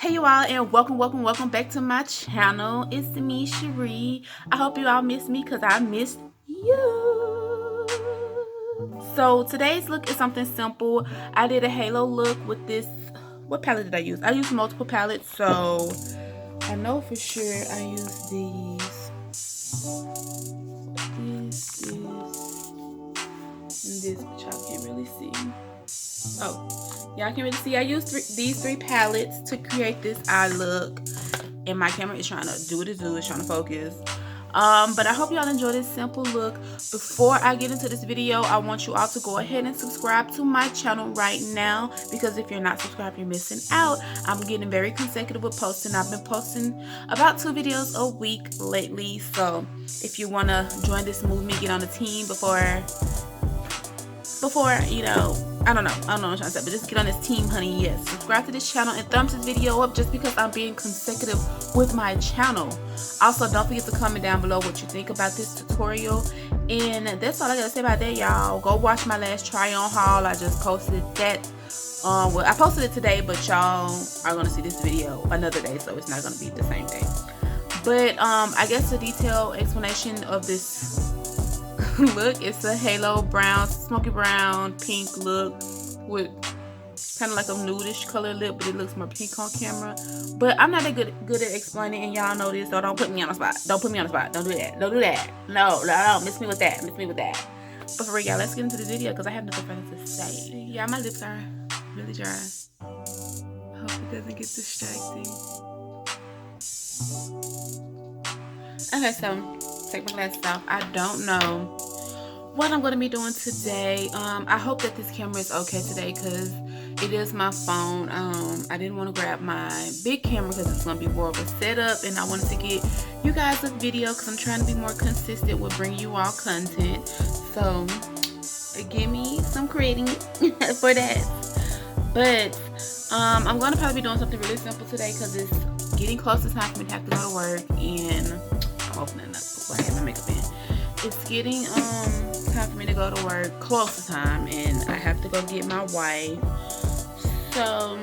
Hey you all, and welcome back to my channel. It's me, Cherie. I hope you all missed me because I missed you. So today's look is something simple. I did a halo look with this. What palette did I use? I used multiple palettes, so I know for sure I used these. This, but y'all can't really see. Oh, y'all can really see I used these three palettes to create this eye look, and my camera is trying to do what it do, it's trying to focus. But I hope y'all enjoy this simple look. Before I get into this video, I want you all to go ahead and subscribe to my channel right now, because if you're not subscribed, you're missing out. I'm getting very consecutive with posting. I've been posting about 2 videos a week lately, so if you want to join this movement, get on the team before you know, I don't know what I'm trying to say, but just get on this team, honey. Yes, subscribe to this channel and thumbs this video up just because I'm being consecutive with my channel. Also, don't forget to comment down below what you think about this tutorial. And that's all I gotta say about that, y'all. Go watch my last try on haul. I just posted that. Well, I posted it today, but y'all are gonna see this video another day, so it's not gonna be the same day. But I guess the detailed explanation of this look, it's a halo brown, smoky brown, pink look with kind of like a nudish color lip, but it looks more pink on camera. But I'm not that good at explaining, and y'all know this, so don't put me on the spot. Don't put me on the spot. Don't do that. Don't do that. No, miss me with that. Miss me with that. But for real, y'all, let's get into the video because I have nothing further to say. Yeah, my lips are really dry. I hope it doesn't get distracting. Okay, so take my glasses off. I don't know what I'm going to be doing today. I hope that this camera is okay today because it is my phone. I didn't want to grab my big camera because it's going to be more of a setup, and I wanted to get you guys a video because I'm trying to be more consistent with bringing you all content. So give me some creating for that. But I'm going to probably be doing something really simple today because it's getting close to time for me to have to go to work, and I'm opening up before I have my makeup in. It's getting time for me to go to work, close to time, and I have to go get my wife. So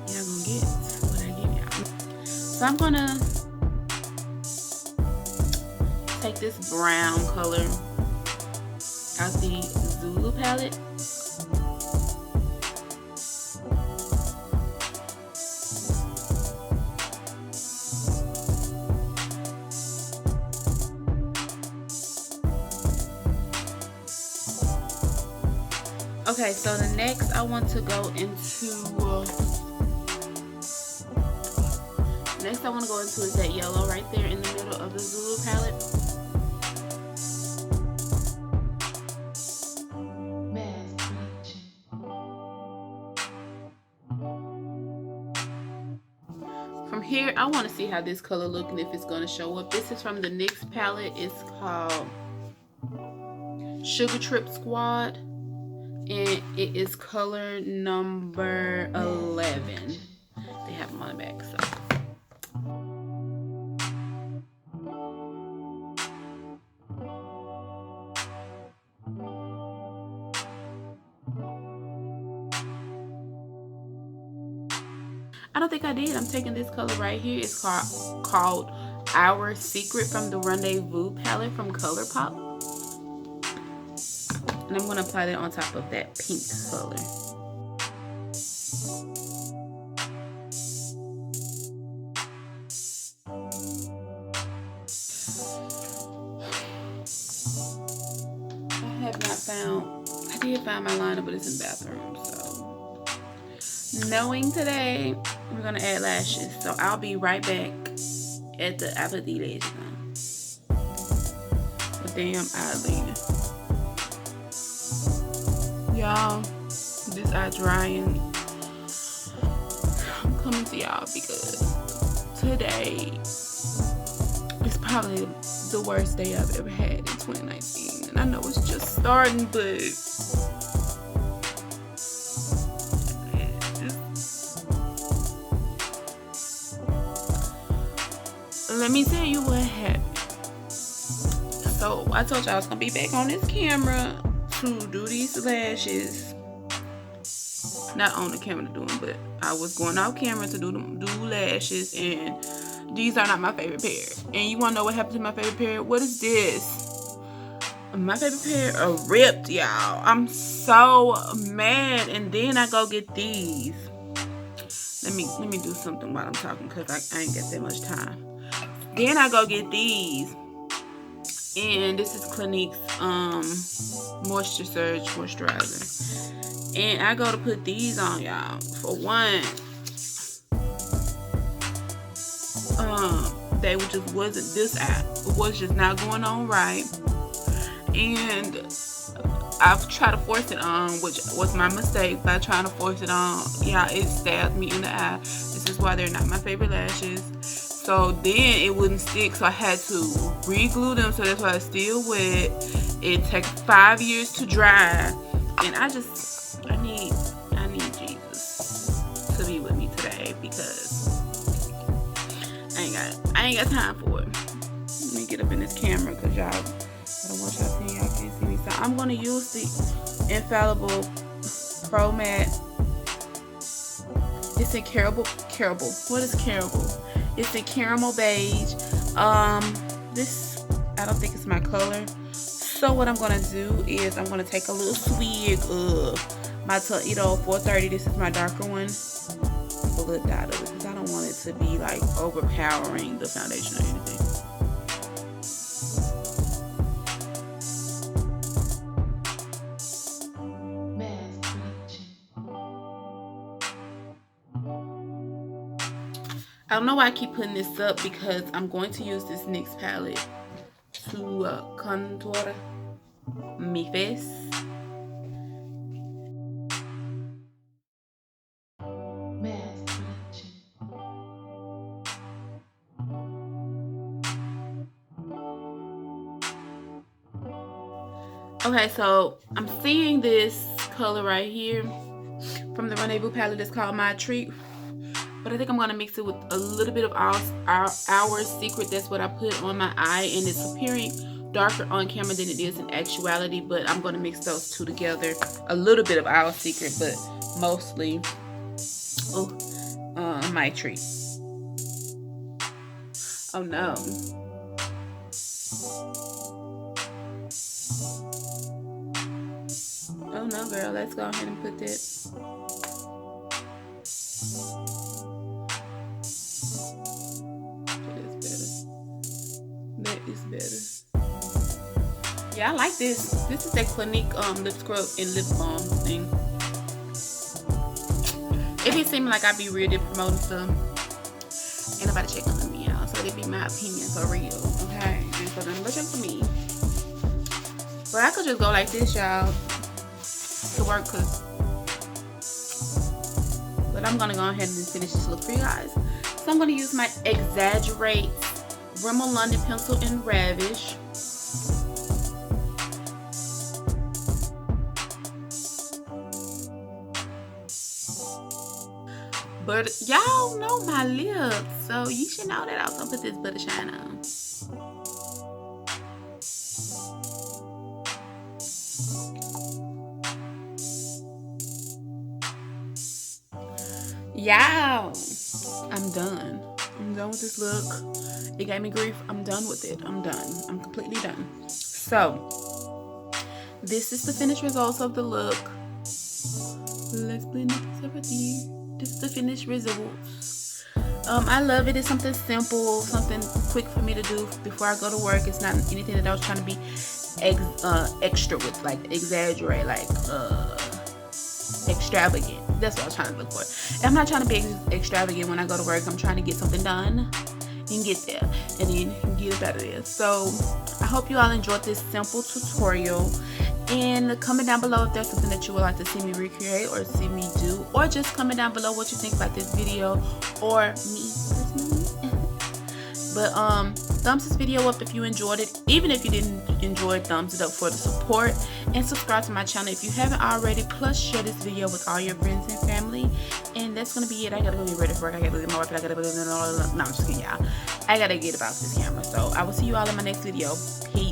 y'all gonna get what I give y'all. So I'm gonna take this brown color out the Zulu palette. Okay, so the next I want to go into is that yellow right there in the middle of the Zulu palette. From here, I want to see how this color looks and if it's going to show up. This is from the NYX palette. It's called Sugar Trip Squad, and it is color number 11. They have them on the back, so. I don't think I did. I'm taking this color right here. It's called Our Secret from the Rendezvous palette from ColourPop. And I'm going to apply that on top of that pink color. I did find my liner, but it's in the bathroom, so. Knowing today, we're going to add lashes. So I'll be right back after the lashes on. But damn eyeliner. Y'all, this eye drying. I'm coming to y'all because today is probably the worst day I've ever had in 2019. And I know it's just starting, but let me tell you what happened. So I told y'all I was gonna be back on this camera to do these lashes. not on the camera to do them, but I was going off camera to do lashes, and these are not my favorite pair. And you want to know what happened to my favorite pair? What is this? My favorite pair are ripped, y'all. I'm so mad. And then I go get these. Let me do something while I'm talking, because I ain't got that much time. Then I go get these. And this is Clinique's Moisture Surge Moisturizer. And I go to put these on, y'all. For one, they just wasn't, this app was just not going on right. And I've tried to force it on, which was my mistake by trying to force it on. Yeah, it stabbed me in the eye. This is why they're not my favorite lashes. So then it wouldn't stick, so I had to re-glue them, so that's why it's still wet. It takes 5 years to dry. And I need Jesus to be with me today, because I ain't got time for it. Let me get up in this camera, because y'all, I don't want y'all seeing, y'all can't see me. So I'm gonna use the Infallible Pro Matte. It's in caramel. What is caramel? It's in caramel beige. This, I don't think it's my color. So what I'm gonna do is I'm gonna take a little swig of my Toledo 430. This is my darker one. A little dot of it, because I don't want it to be like overpowering the foundation or anything. I don't know why I keep putting this up, because I'm going to use this NYX palette to contour my face. Okay, so I'm seeing this color right here from the Rendezvous palette. It's called My Treat. But I think I'm going to mix it with a little bit of Our Secret. That's what I put on my eye. And it's appearing darker on camera than it is in actuality. But I'm going to mix those two together. A little bit of Our Secret, but mostly My Treat. Oh no. Oh no, girl. Let's go ahead and put that. That is better. Yeah, I like this. This is that Clinique lip scrub and lip balm thing. It be seeming like I be real at promoting stuff. Ain't nobody checking on me out, so they be my opinion for real, okay? And so then check for me. But I could just go like this, y'all, to work, but I'm gonna go ahead and finish this look for you guys. So I'm gonna use my Exaggerate Rimmel London pencil in Ravish. But y'all know my lips, so you should know that I was gonna put this butter shine on. Y'all, I'm done. I'm done with this look. It gave me grief. I'm done with it. I'm done. I'm completely done. So, this is the finished results of the look. Let's blend it separately. This is the finished results. I love it. It's something simple, something quick for me to do before I go to work. It's not anything that I was trying to be extra with, like exaggerate, like extravagant. That's what I was trying to look for. I'm not trying to be extravagant when I go to work. I'm trying to get something done and get there, and then get it out of there. So I hope you all enjoyed this simple tutorial. And comment down below if there's something that you would like to see me recreate or see me do, or just comment down below what you think about this video or me personally. But thumbs this video up if you enjoyed it. Even if you didn't enjoy it, thumbs it up for the support, and subscribe to my channel if you haven't already. Plus share this video with all your friends and family. And that's gonna be it. I gotta go get ready for work. I gotta go get my wife. I gotta go. No, I'm just kidding, y'all. I gotta get about this camera. So I will see you all in my next video. Peace.